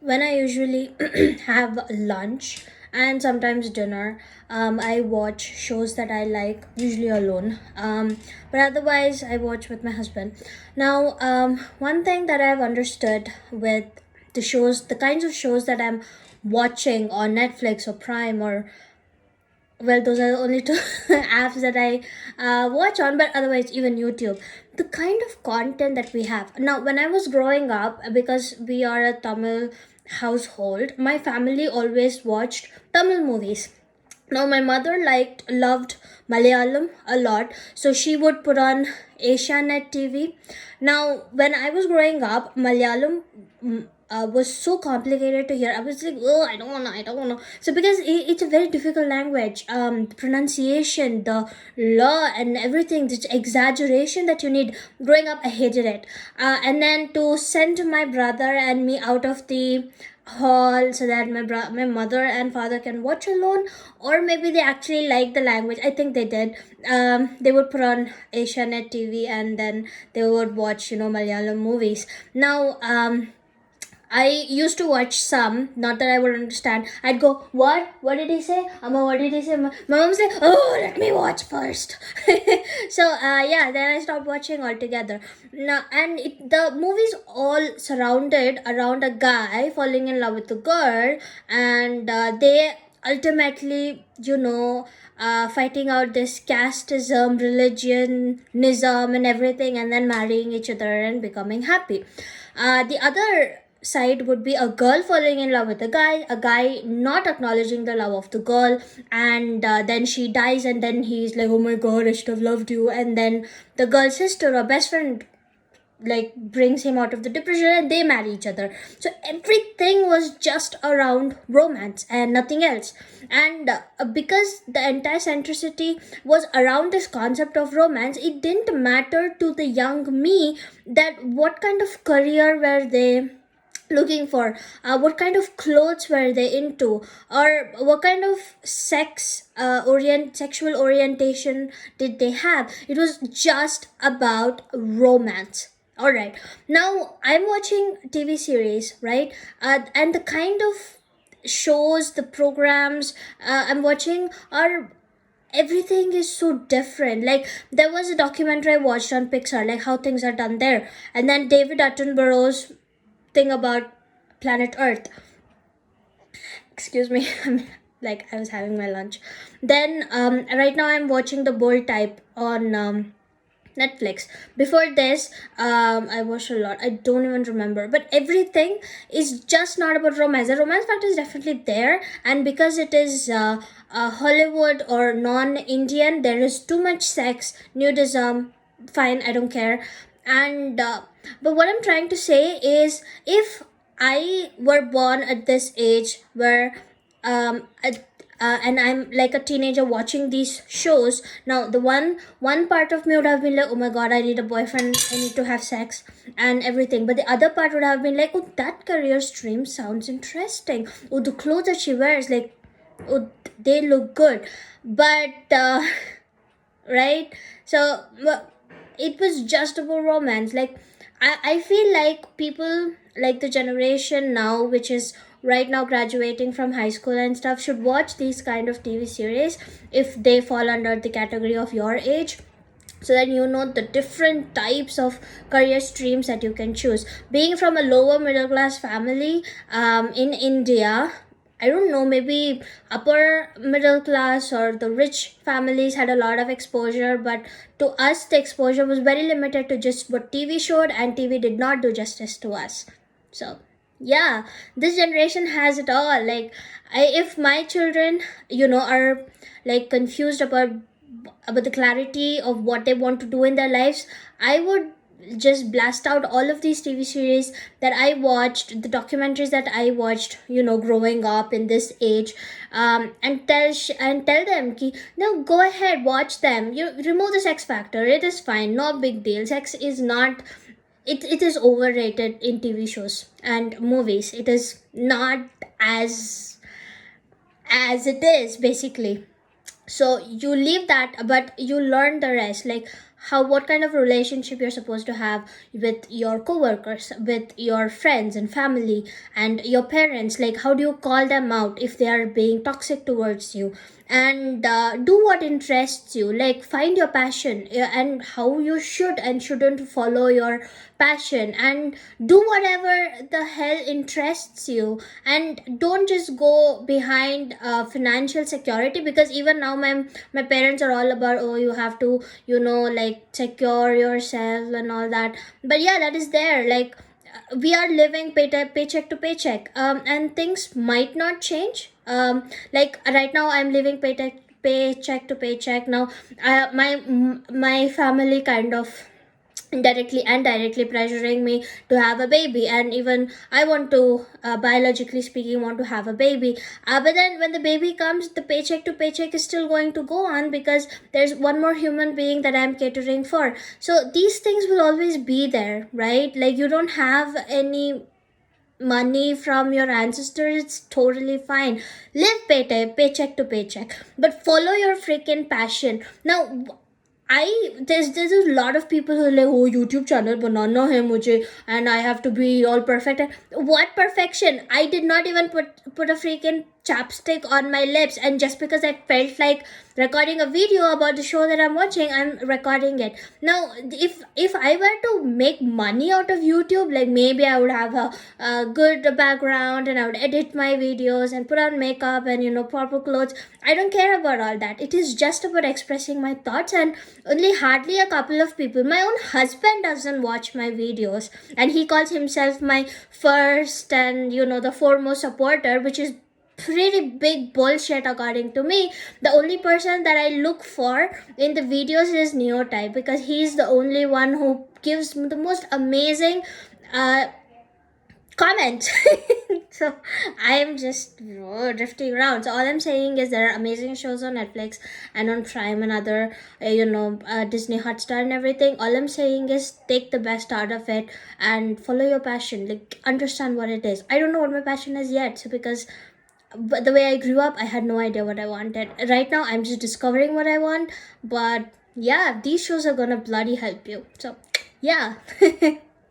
When I usually have lunch and sometimes dinner, I watch shows that I like, usually alone. But otherwise, I watch with my husband. Now, one thing that I've understood with the kinds of shows that I'm watching on Netflix or Prime or, well, those are the only two apps that I watch on, but otherwise even YouTube, the kind of content that we have now. When I was growing up, because we are a Tamil household, my family always watched Tamil movies. Now my mother loved Malayalam a lot, so she would put on Asianet TV. Now when I was growing up, Malayalam was so complicated to hear. I was like, oh, I don't wanna. So because it's a very difficult language, the pronunciation, the law, and everything, the exaggeration that you need. Growing up, I hated it. And then to send my brother and me out of the hall so that my mother and father can watch alone, or maybe they actually like the language. I think they did. They would put on Asianet TV, and then they would watch Malayalam movies. Now I used to watch some, not that I would understand. I'd go, what? What did he say? Amma, what did he say? My mom's like, oh, let me watch first. So, yeah, then I stopped watching altogether. Now, and the movie's all surrounded around a guy falling in love with a girl, and they ultimately, fighting out this casteism, religionism, and everything, and then marrying each other and becoming happy. The other side would be a girl falling in love with a guy not acknowledging the love of the girl, and then she dies, and then he's like, oh my god, I should have loved you. And then the girl's sister or best friend brings him out of the depression, and they marry each other. So everything was just around romance and nothing else. And because the entire centricity was around this concept of romance, it didn't matter to the young me that what kind of career were they looking for, what kind of clothes were they into, or what kind of sexual orientation did they have. It was just about romance. All right, now I'm watching TV series, right? And the kind of shows, the programs I'm watching are, everything is so different. Like, there was a documentary I watched on Pixar, like how things are done there, and then David Attenborough's thing about planet Earth. Excuse me, like I was having my lunch. Then right now I'm watching The Bold Type on Netflix. Before this, I watched a lot. I don't even remember. But everything is just not about romance. The romance factor is definitely there, and because it is Hollywood or non-Indian, there is too much sex, nudism. Fine, I don't care. And but what I'm trying to say is, if I were born at this age where and I'm like a teenager watching these shows. Now, the one part of me would have been like, oh my god, I need a boyfriend, I need to have sex and everything. But the other part would have been like, oh, that career stream sounds interesting. Oh, the clothes that she wears, like, oh, they look good. But right, so it was just about romance. Like, I feel like people like the generation now, which is right now graduating from high school and stuff, should watch these kind of TV series if they fall under the category of your age, so that you know the different types of career streams that you can choose. Being from a lower middle class family in India, I don't know, maybe upper middle class or the rich families had a lot of exposure, but to us, the exposure was very limited to just what TV showed, and TV did not do justice to us. So, yeah, this generation has it all. Like, if my children, are like confused about the clarity of what they want to do in their lives, I would just blast out all of these TV series that I watched, the documentaries that I watched, growing up in this age, and tell them, ki, no, go ahead, watch them. You remove the sex factor. It is fine, no big deal. Sex is not. It is overrated in TV shows and movies. It is not as it is basically. So you leave that, but you learn the rest, like how what kind of relationship you're supposed to have with your coworkers, with your friends and family, and your parents. Like, how do you call them out if they are being toxic towards you? And do what interests you, like find your passion, and how you should and shouldn't follow your passion, and do whatever the hell interests you, and don't just go behind financial security, because even now my parents are all about, oh, you have to, like, secure yourself and all that. But yeah, that is there, like, we are living paycheck to paycheck, and things might not change. Like right now I'm living paycheck to paycheck. Now my family kind of directly and directly pressuring me to have a baby, and even I want to, biologically speaking, want to have a baby. But then when the baby comes, the paycheck to paycheck is still going to go on, because there's one more human being that I'm catering for. So these things will always be there, right? Like, you don't have any money from your ancestors, it's totally fine. Live paycheck to paycheck, but follow your freaking passion. Now, there's a lot of people who are like, oh, YouTube channel banana hai mujhe, and I have to be all perfect. And what perfection? I did not even put a freaking chapstick on my lips, and just because I felt like recording a video about the show that I'm watching, I'm recording it. Now, if I were to make money out of YouTube, like, maybe I would have a good background, and I would edit my videos and put on makeup and, proper clothes. I don't care about all that. It is just about expressing my thoughts, and only hardly a couple of people. My own husband doesn't watch my videos, and he calls himself my first and, the foremost supporter, which is pretty big bullshit according to me. The only person that I look for in the videos is Neotype, because he's the only one who gives the most amazing comment. So I am just, drifting around. So all I'm saying is there are amazing shows on Netflix and on Prime and other, Disney Hotstar and everything. All I'm saying is take the best out of it and follow your passion. Like, understand what it is. I don't know what my passion is yet, so because, but the way I grew up, I had no idea what I wanted. Right now, I'm just discovering what I want. But yeah, these shows are gonna bloody help you. So yeah.